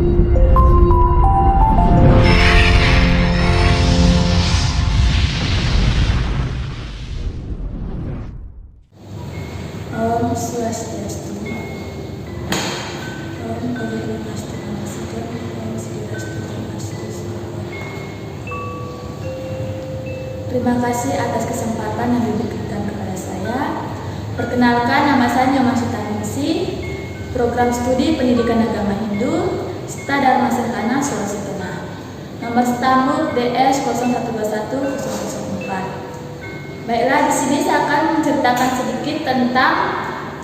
Om Swastiastu. Om Purnastu Namaskar. Om Swastiastu Namaskar. Terima kasih atas kesempatan yang diberikan kepada saya. Perkenalkan, nama saya Nyoma Sutaningsi, Program Studi Pendidikan Agama Hindu, Sita Dharma Sentana, Sulawesi Tengah. Nomor stambul DS 0121004. Baiklah, di sini saya akan menceritakan sedikit tentang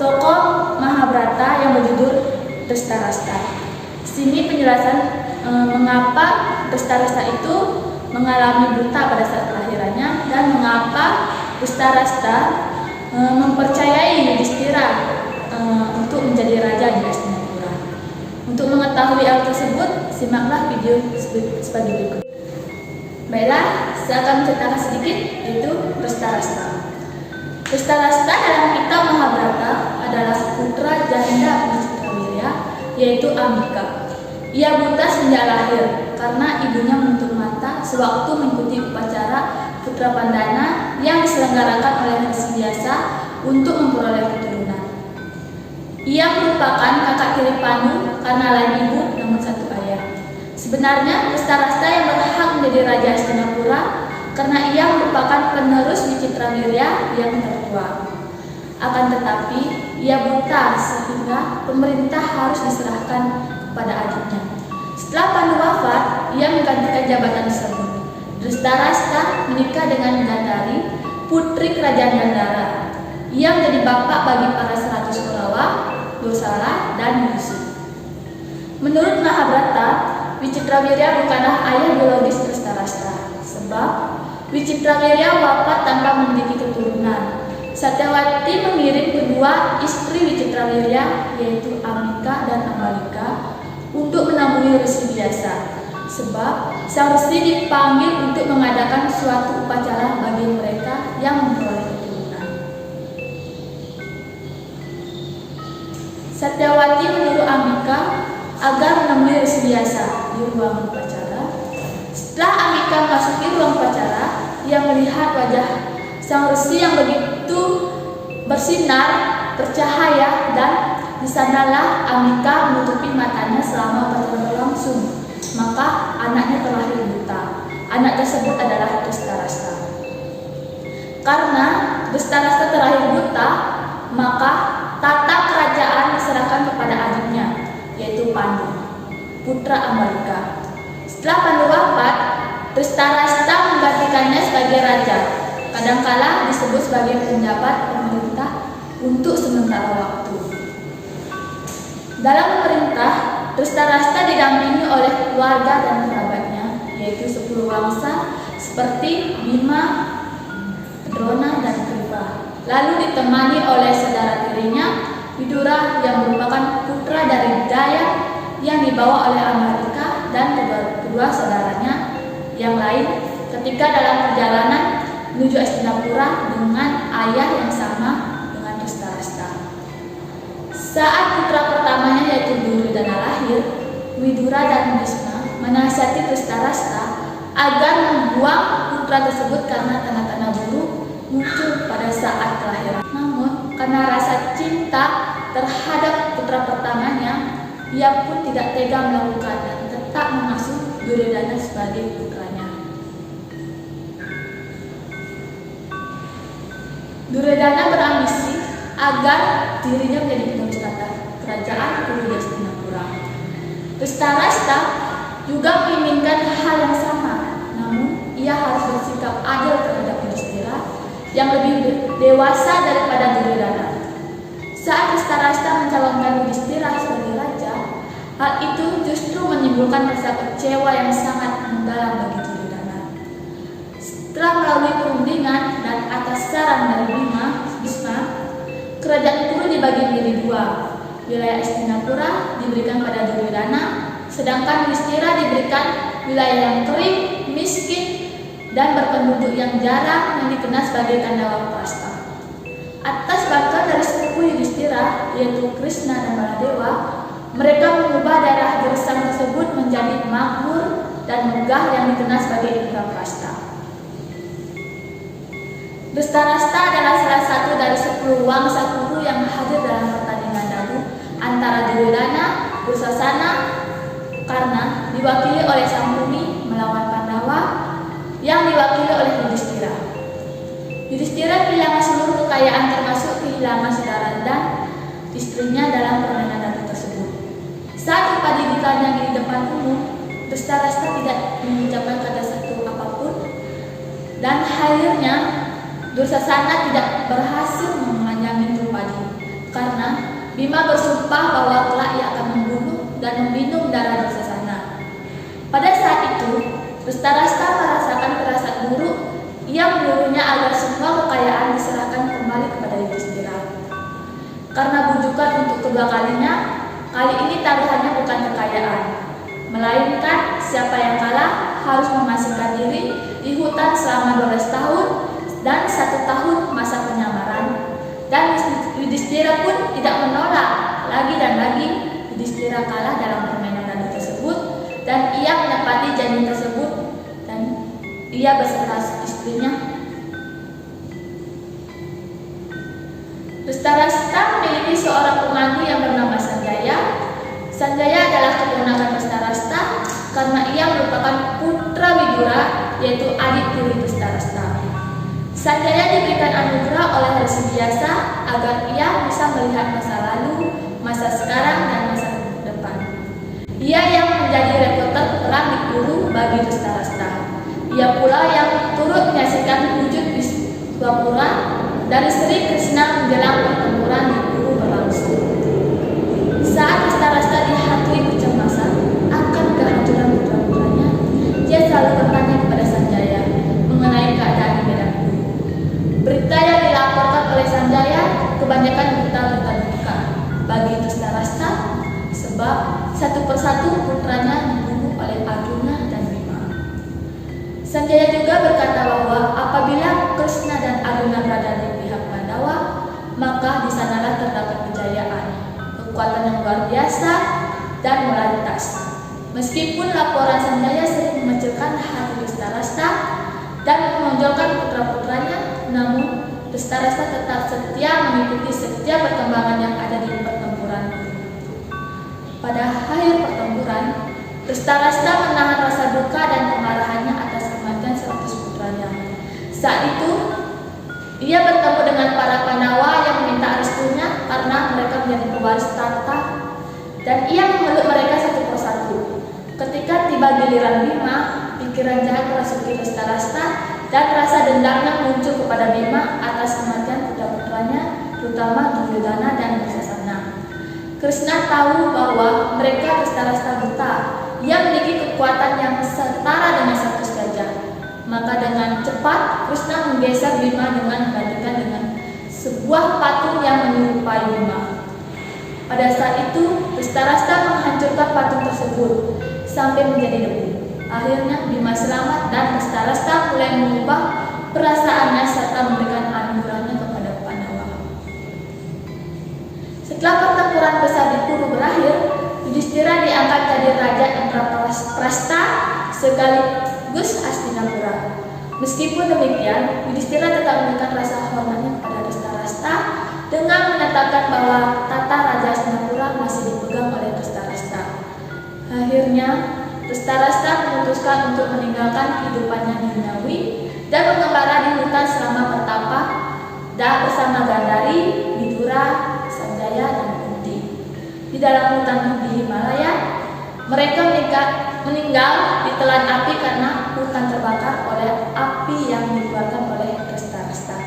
tokoh Mahabharata yang berjudul Dhritarashtra. Di sini penjelasan mengapa Dhritarashtra itu mengalami buta pada saat kelahirannya dan mengapa Dhritarashtra mempercayai Yudhishthira untuk menjadi raja di Hastinapura. Untuk mengetahui hal tersebut, simaklah video sebagai berikut. Baiklah, saya akan menceritakan sedikit yaitu Dhritarashtra. Dhritarashtra dalam kitab Mahabharata adalah putra janda Wicitrawirya, yaitu Ambika. Ia buta sejak lahir karena ibunya menutup mata sewaktu mengikuti upacara putra Pandana yang diselenggarakan oleh Resi Vyasa untuk memperoleh keturunan. Ia merupakan kakak tiri Panu karena lain ibu namun satu ayah. Sebenarnya Dhritarashtra yang berhak menjadi raja Hastinapura karena ia merupakan penerus Wicitrawirya yang tertua. Akan tetapi ia buta sehingga pemerintah harus diserahkan kepada adiknya. Setelah Pandu wafat, ia menggantikan jabatan tersebut. Dhritarashtra menikah dengan Gandhari, putri kerajaan Gandhara. Ia menjadi bapak bagi para 100 Kurawa, Dosala, dan Yudhishthira. Menurut Mahabharata, Wicitrawirya bukanlah ayah biologis Dhritarashtra, sebab Wicitrawirya wafat tanpa memiliki keturunan. Satyawati mengirim kedua istri Wicitrawirya, yaitu Ambika dan Ambalika, untuk menemui Resi Vyasa, sebab sang resi dipanggil untuk mengadakan suatu upacara bagi mereka yang memperoleh keturunan. Satyawati menyuruh Ambika agar menemui Resi Vyasa di ruang upacara. Setelah Ambika memasuki ruang upacara, ia melihat wajah sang resi yang begitu bersinar, bercahaya, dan di sanalah Ambika menutupi matanya selama upacara berlangsung. Maka anaknya terlahir buta. Anak tersebut adalah Dhritarashtra. Karena Dhritarashtra terlahir buta, maka tata kerajaan diserahkan kepada adiknya, yaitu Pandu, putra Ambalika. Setelah Pandu wafat, Dhritarashtra menggantikannya sebagai raja, kadangkala disebut sebagai penjabat pemerintah untuk sementara waktu. Dalam pemerintah, Dhritarashtra didampingi oleh keluarga dan kerabatnya, yaitu 10 wangsa seperti Bima, Drona, dan Kripa. Lalu ditemani oleh saudara tirinya, Widura yang merupakan putra dari Daya yang dibawa oleh Ambalika dan kedua saudaranya yang lain ketika dalam perjalanan menuju Hastinapura dengan ayah yang sama dengan Dhritarashtra. Saat putra pertamanya yaitu Duryodhana lahir, Widura dan Bhisma menasihati Dhritarashtra agar membuang putra tersebut karena tanda-tanda buruk muncul pada saat kelahiran. Namun karena rasa cinta terhadap putra pertamanya, ia pun tidak tega melakukan dan tetap mengasuh Duryodhana sebagai putranya. Duryodhana berambisi agar dirinya menjadi penerus tata kerajaan Kuru Hastinapura. Dhritarashtra juga menginginkan hal yang sama, namun ia harus bersikap adil terhadap Yudhishthira yang lebih dewasa daripada Duryodhana. Saat Dhritarashtra mencalonkan Yudhishthira sebagai raja, hal itu justru menimbulkan rasa kecewa yang sangat mendalam bagi Duryodhana. Setelah melalui perundingan dan atas saran dari Bhisma, kerajaan Kuru dibagi menjadi 2. Wilayah Hastinapura diberikan pada Duryodhana, sedangkan Yudhishthira diberikan wilayah yang kering, miskin, dan berpenduduk yang jarang yang dikenal sebagai Kandawaprastha. Atas bantuan dari sepupu Yudhishthira, yaitu Krishna dan Baladewa, mereka mengubah daerah gersang tersebut menjadi makmur dan megah yang dikenal sebagai Indraprasta. Drestarasta adalah salah satu dari 10 wangsa kudu yang hadir dalam pertandingan dadu antara Duryodhana, Dursasana, karena diwakili oleh Sangkuni melawan Pandawa yang diwakili oleh Yudhistira. Yudhistira kehilangan seluruh kekayaan termasuk kehilangan saudara dan istrinya dalam permainan dadu tersebut. Saat dipadilikannya di depan umum, Drestarasta tidak mengucapkan kata satu apapun, dan akhirnya Dursasana tidak berhasil memanjangi Drupadi karena Bima bersumpah bahwa kelak ia akan membunuh dan meminum darah Dursasana. Pada saat itu, Drestarasta merasakan perasaan buruk. Ia menyuruhnya agar semua kekayaan diserahkan kembali kepada Yudhistira. Karena bujukan untuk kedua kalinya, kali ini taruhannya bukan kekayaan, melainkan siapa yang kalah harus memasingkan diri di hutan selama 12 tahun dan 1 tahun masa penyamaran. Dan Yudhistira pun tidak menolak. Lagi dan lagi Yudhistira kalah dalam permainan dadu tersebut, dan ia menepati janji tersebut, dan ia beserta istrinya. Drestarasta memiliki seorang pemangku yang bernama Sanjaya. Sanjaya adalah keponakan Drestarasta karena ia merupakan putra Widura, yaitu adik tiri Drestarasta. Sanjaya diberikan anugerah oleh Resi Vyasa agar ia bisa melihat masa lalu, masa sekarang, dan masa depan. Ia yang menjadi reporter perang di Kuru bagi Drestarasta. Ia pula yang turut menyaksikan wujud Wiswapura dari Sri Krishna menjelang pertempuran di Kuru berlangsung. Saat Drestarasta dihantui kecemasan akan kehancuran putra-putranya, dia selalu bertanya kepada Sanjaya mengenai keadaan di medan Kuru. Berita yang dilaporkan oleh Sanjaya kebanyakan berita-berita duka bagi Drestarasta, sebab satu persatu putranya dibunuh oleh Arjuna dan Bima. Sanjaya juga berkata bahwa apabila Krishna dan Arjuna berada di pihak Pandawa, maka di sanalah terdapat kejayaan, kekuatan yang luar biasa, dan moralitas. Meskipun laporan Sanjaya sering mengecilkan hati Drestarasta dan menonjolkan putra-putranya, namun Drestarasta tetap setia mengikuti setiap perkembangan yang ada di pertempuran. Pada akhir pertempuran, Drestarasta menahan rasa duka dan kemarahannya atas kematian 100 putranya. Saat itu, ia bertemu dengan para Pandawa yang meminta restunya karena mereka menjadi pewaris tahta, dan ia memeluk mereka satu persatu. Ketika tiba giliran Bima, pikiran jahat merasuki Drestarasta dan rasa dendamnya muncul kepada Bima atas kematian putra-putranya, terutama Duryodhana dan Dursasana. Krishna tahu bahwa mereka Drestarasta buta yang memiliki kekuatan yang setara dengan 100 gajah. Maka dengan cepat Krishna menggeser Bima dengan menggantikan dengan sebuah patung yang menyerupai Bima. Pada saat itu, Drestarasta menghancurkan patung tersebut sampai menjadi debu. Akhirnya Bima selamat dan Drestarasta mulai mengubah perasaannya serta memberikan anugerahnya kepada Pandawa. Setelah pertempuran besar di Kuru berakhir, Yudhistira diangkat jadi Raja Indraprasta sekaligus Hastinapura. Meskipun demikian, Yudhistira tetap memberikan rasa hormatnya kepada Drestarasta dengan menetapkan bahwa tata Raja Hastinapura masih dipegang oleh Drestarasta. Akhirnya, Drestarasta memutuskan untuk meninggalkan kehidupannya di Duniawi dan mengembara di hutan selama bertapa dan bersama Gandhari, Widura, Sanjaya, dan Kunti. Di dalam hutan di Himalaya, mereka meninggal ditelan api karena hutan terbakar oleh api yang dikeluarkan oleh Drestarasta.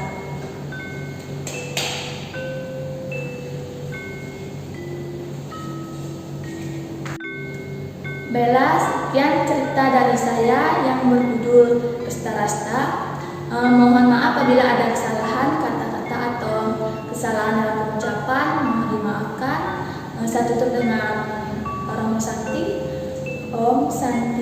Baiklah, sekian cerita dari saya yang berjudul Drestarasta. Mohon maaf apabila ada kesalahan kata-kata atau kesalahan dalam pengucapan, mohon dimaafkan. Saya tutup dengan Om Santi. Om Santi.